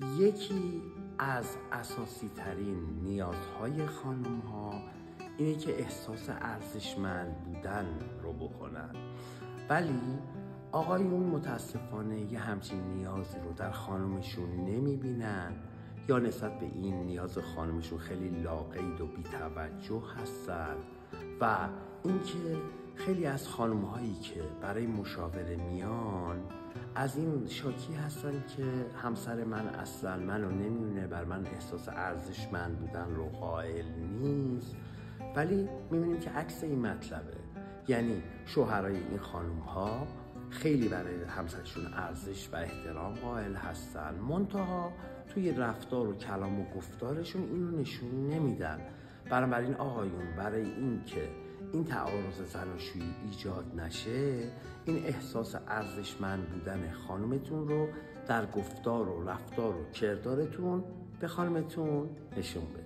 یکی از اساسی ترین نیازهای خانم ها اینه که احساس ارزشمند بودن رو بکنن، ولی آقایون متاسفانه یه همچین نیازی رو در خانمشون نمیبینن یا نسبت به این نیاز خانمشون خیلی لاقید و بی‌توجه هستن و اینکه خیلی از خانم‌هایی که برای مشاوره میان از این شاکی هستن که همسر من اصلا منو نمیونه، بر من احساس ارزشمند بودن رو قائل نیست. ولی میبینیم که عکس این مطلبه، یعنی شوهرای این خانم‌ها خیلی برای همسرشون ارزش و احترام قائل هستن، منتها توی رفتار و کلام و گفتارشون اینو نشون نمیدن. بنابراین آقایون برای این که این تعارض زناشویی ایجاد نشه، این احساس ارزشمند بودن خانمتون رو در گفتار و رفتار و کردارتون به خانمتون نشون بدید.